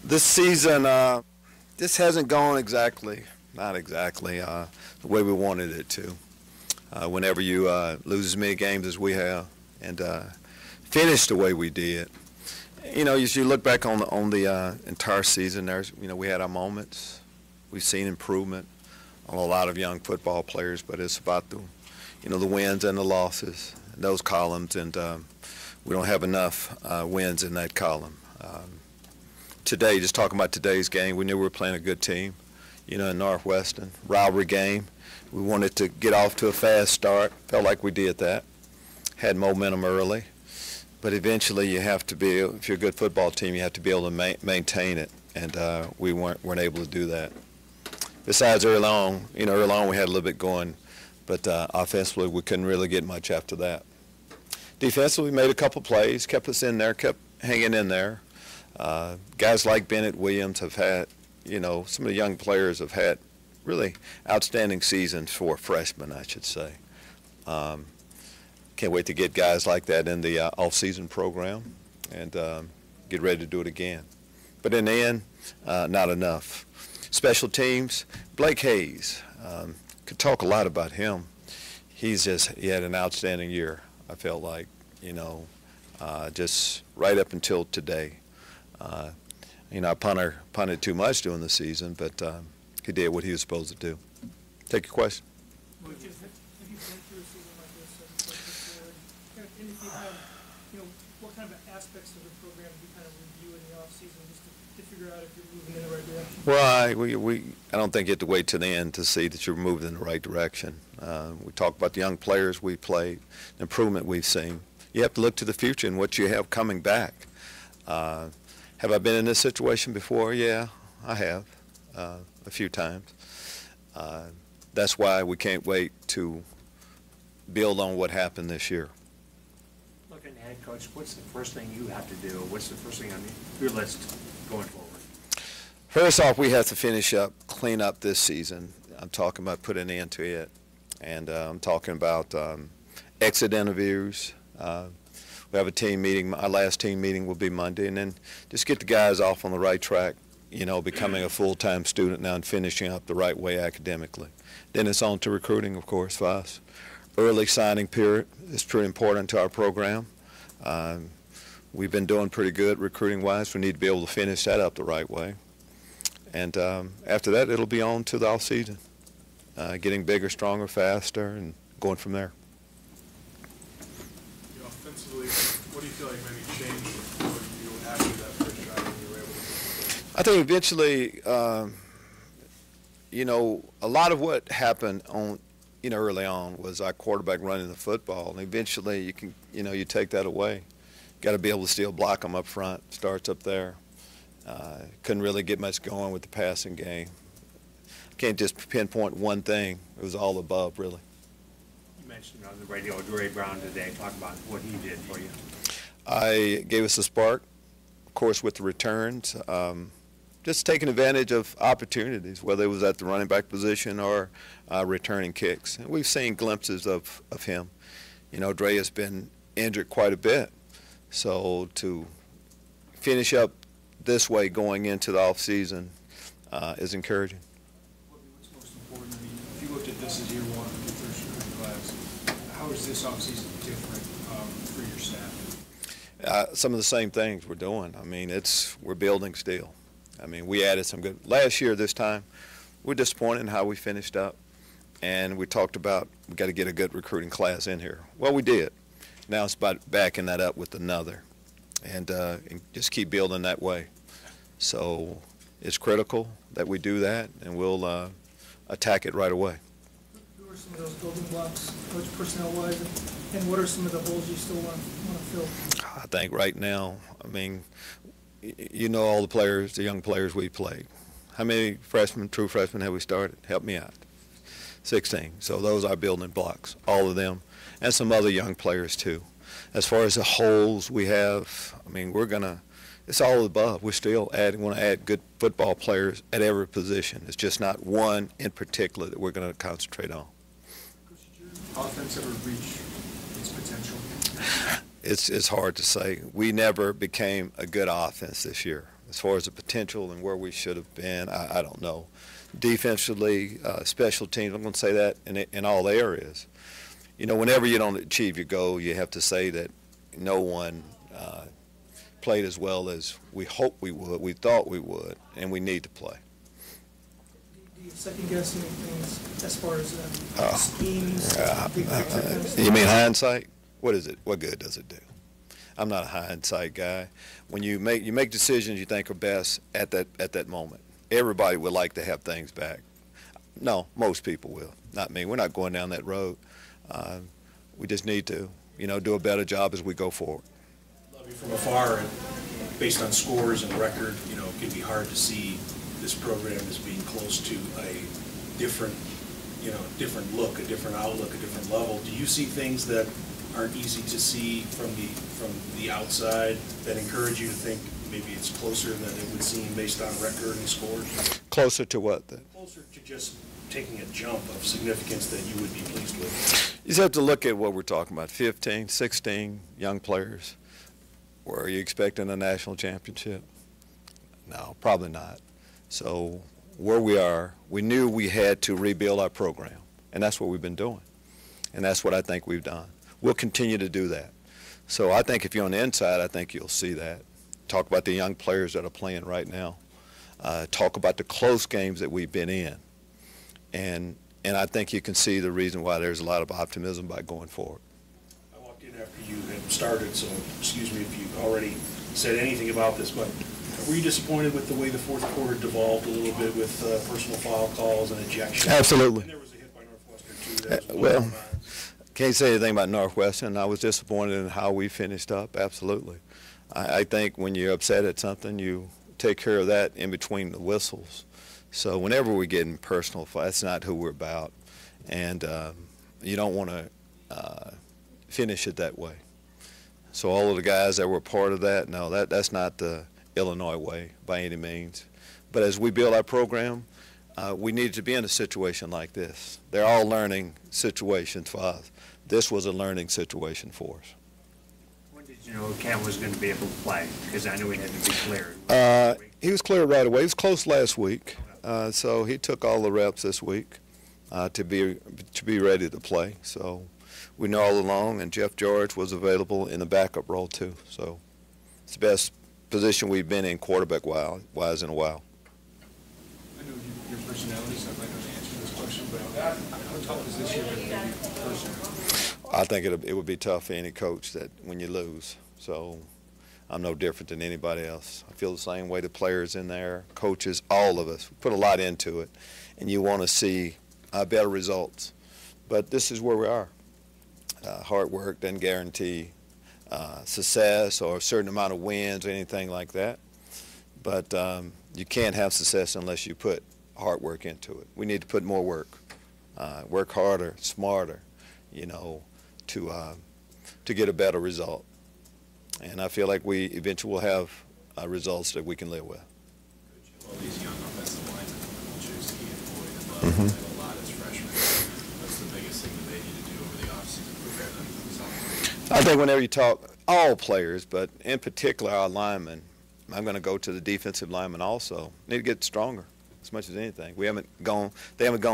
This season, this hasn't gone not exactly the way we wanted it to. Whenever you lose as many games as we have and finish the way we did, as you look back on the entire season, we had our moments. We've seen improvement on a lot of young football players, but it's about the wins and the losses, those columns, and we don't have enough wins in that column. Today, just talking about today's game, we knew we were playing a good team, in Northwestern, rivalry game. We wanted to get off to a fast start. Felt like we did that. Had momentum early. But eventually you have to be, if you're a good football team, you have to be able to maintain it. And we weren't able to do that. Besides early on, we had a little bit going. But offensively, we couldn't really get much after that. Defensively, we made a couple plays, kept us in there, kept hanging in there. Guys like Bennett Williams have had, some of the young players have had really outstanding seasons for freshmen, I should say. Can't wait to get guys like that in the off-season program and get ready to do it again. But in the end, not enough. Special teams, Blake Hayes, could talk a lot about him. He had an outstanding year, I felt like, just right up until today. I punted too much during the season, but he did what he was supposed to do. Take your question. Have you been through a season like this? And if you have, what kind of aspects of the program do you kind of review in the off season just to figure out if you're moving in the right direction? Well, I don't think you have to wait to the end to see that you're moving in the right direction. We talk about the young players we played, the improvement we've seen. You have to look to the future and what you have coming back. Have I been in this situation before? Yeah, I have, a few times. That's why we can't wait to build on what happened this year. Looking ahead, Coach, what's the first thing you have to do? What's the first thing on your list going forward? First off, we have to finish up, clean up this season. I'm talking about putting an end to it. And I'm talking about exit interviews. We have a team meeting. Our last team meeting will be Monday, and then just get the guys off on the right track, becoming a full-time student now and finishing up the right way academically. Then it's on to recruiting, of course, for us. Early signing period is pretty important to our program. We've been doing pretty good recruiting-wise. We need to be able to finish that up the right way. And after that, it'll be on to the off-season, getting bigger, stronger, faster, and going from there. Offensively, what do you feel like maybe changed for you after that first drive when you were able to? I think eventually, a lot of what happened early on was our quarterback running the football, and eventually you take that away. Got to be able to still block them up front. Starts up there. Couldn't really get much going with the passing game. Can't just pinpoint one thing. It was all above, really. You mentioned on the radio Dre Brown today. Talk about what he did for you. Gave us a spark, of course, with the returns. Just taking advantage of opportunities, whether it was at the running back position or returning kicks. And we've seen glimpses of him. Dre has been injured quite a bit. So to finish up this way going into the off-season is encouraging. What's most important? I mean, if you looked at this as year one of your first recruiting class, how is this off-season different for your staff? Some of the same things we're doing. I mean, we're building still. I mean, we added some good. Last year, this time, we're disappointed in how we finished up, and we talked about we got to get a good recruiting class in here. Well, we did. Now it's about backing that up with another, and just keep building that way. So it's critical that we do that, and we'll attack it right away. Who are some of those building blocks, coach, personnel-wise, and what are some of the holes you still want to fill? I think right now, I mean, all the players, the young players we played. How many true freshmen have we started? Help me out. 16. So those are building blocks, all of them, and some other young players too. As far as the holes we have, I mean, it's all above. We're still want to add good football players at every position. It's just not one in particular that we're going to concentrate on. Coach, did your offense ever reach its potential? It's hard to say. We never became a good offense this year. As far as the potential and where we should have been, I don't know. Defensively, special teams, I'm going to say that in all areas. You know, whenever you don't achieve your goal, you have to say that no one played as well as we hoped we would, we thought we would, and we need to play. Do you second guess any things as far as schemes, big picture kind of stuff? You mean hindsight? What is it? What good does it do? I'm not a hindsight guy. When you make decisions you think are best at that moment. Everybody would like to have things back. No, most people will. Not me. We're not going down that road. We just need to, you know, do a better job as we go forward. Lovie, from afar, and based on scores and record, you know, it can be hard to see this program as being close to a different, you know, different look, a different outlook, a different level. Do you see things that aren't easy to see from the outside that encourage you to think maybe it's closer than it would seem based on record and scores? Closer to what then? Closer to just taking a jump of significance that you would be pleased with. You just have to look at what we're talking about. 15, 16 young players. Were you expecting a national championship? No, probably not. So where we are, we knew we had to rebuild our program, and that's what we've been doing. And that's what I think we've done. We'll continue to do that. So I think if you're on the inside, I think you'll see that. Talk about the young players that are playing right now. Talk about the close games that we've been in. And I think you can see the reason why there's a lot of optimism by going forward. I walked in after you had started, so excuse me if you already said anything about this, but were you disappointed with the way the fourth quarter devolved a little bit with personal foul calls and ejections? Absolutely. And there was a hit by Northwestern, too. That was Well, can't say anything about Northwestern. I was disappointed in how we finished up, absolutely. I think when you're upset at something, you take care of that in between the whistles. So whenever we're getting personal, that's not who we're about. And you don't want to finish it that way. So all of the guys that were part of that, no, that's not the Illinois way by any means. But as we build our program, we needed to be in a situation like this. They're all learning situations for us. This was a learning situation for us. When did you know Cam was going to be able to play? Because I knew he had to be cleared. He was cleared right away. He was close last week, so he took all the reps this week to be ready to play. So we know all along, and Jeff George was available in the backup role too. So it's the best position we've been in quarterback-wise in a while. I know your personality, so I'm not going to answer this question, but how tough is this year going to be personally? I think it would be tough for any coach that when you lose. So I'm no different than anybody else. I feel the same way the players in there, coaches, all of us. We put a lot into it, and you want to see better results. But this is where we are. Hard work doesn't guarantee success or a certain amount of wins or anything like that. But you can't have success unless you put hard work into it. We need to put more work, work harder, smarter, you know, to get a better result. And I feel like we eventually will have results that we can live with. Coach, all these young offensive linemen, Wilczewski and Boyd and Love, they have a lot as freshmen. What's the biggest thing that they need to do over the offseason to prepare them for themselves? I think whenever you talk, all players, but in particular our linemen, I'm going to go to the defensive linemen also, need to get stronger as much as anything. They haven't gone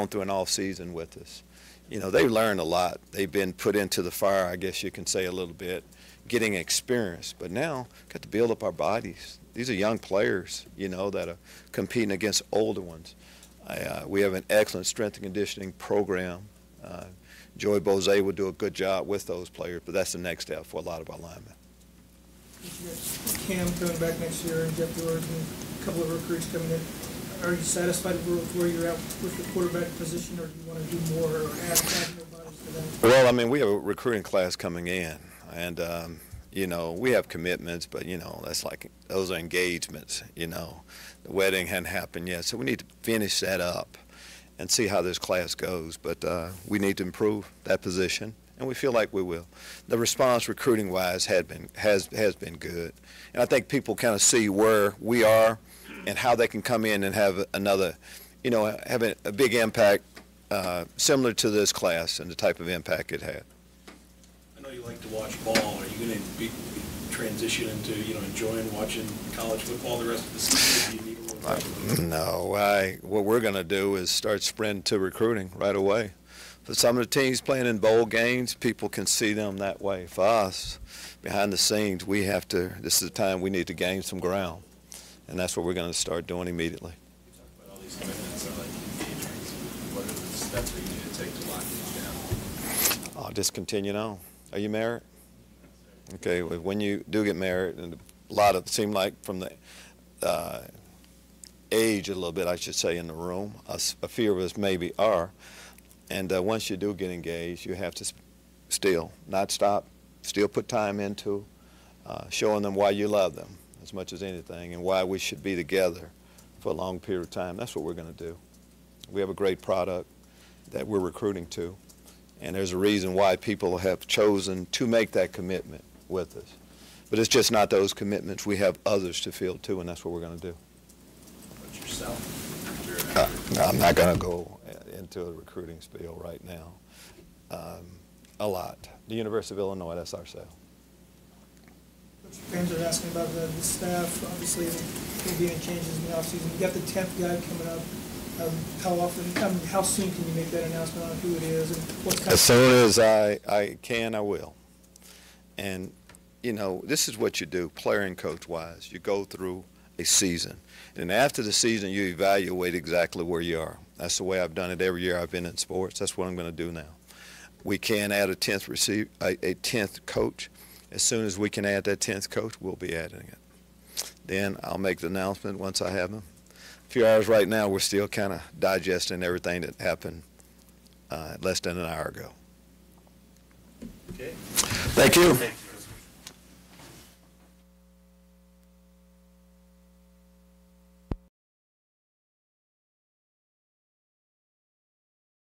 through an off season with us. You know, they've learned a lot. They've been put into the fire, I guess you can say a little bit, getting experience. But now, got to build up our bodies. These are young players, you know, that are competing against older ones. We have an excellent strength and conditioning program. Joey Bozay will do a good job with those players, but that's the next step for a lot of our linemen. Cam coming back next year and Jeff George and a couple of recruits coming in. Are you satisfied with where you're at with the quarterback position, or do you want to do more or add more bodies to that? Well, I mean, we have a recruiting class coming in, and you know, we have commitments, but you know, that's like those are engagements. You know, the wedding hadn't happened yet, so we need to finish that up and see how this class goes. But we need to improve that position, and we feel like we will. The response recruiting-wise has been good, and I think people kind of see where we are and how they can come in and have another, you know, have a big impact similar to this class and the type of impact it had. I know you like to watch ball. Are you going to be transition into, enjoying watching college football the rest of the season? Do you need a little time? No, what we're going to do is start sprinting to recruiting right away. For some of the teams playing in bowl games, people can see them that way. For us, behind the scenes, this is the time we need to gain some ground. And that's what we're going to start doing immediately. You talk about all these commitments are like engagements. What are the steps that you need to take to lock these down? I'll just continue on. Are you married? Okay, well, when you do get married, and a lot of, it seem like from the age a little bit, I should say, in the room, a few of us maybe are. And once you do get engaged, you have to still not stop, still put time into showing them why you love them as much as anything and why we should be together for a long period of time. That's what we're going to do. We have a great product that we're recruiting to, and there's a reason why people have chosen to make that commitment with us. But it's just not those commitments. We have others to fill too, and that's what we're going to do. But yourself, I'm not going to go into a recruiting spiel right now. A lot. The University of Illinois, that's our sale. Fans are asking about the staff. Obviously, there will be any changes in the offseason. You got the 10th guy coming up. How soon can you make that announcement on who it is and what's coming? As soon as I can, I will. And, this is what you do, player and coach-wise. You go through a season. And after the season, you evaluate exactly where you are. That's the way I've done it every year I've been in sports. That's what I'm going to do now. We can add a 10th coach. As soon as we can add that 10th coach, we'll be adding it. Then I'll make the announcement once I have them. A few hours right now, we're still kind of digesting everything that happened less than an hour ago. Okay. Thank you. Thank you.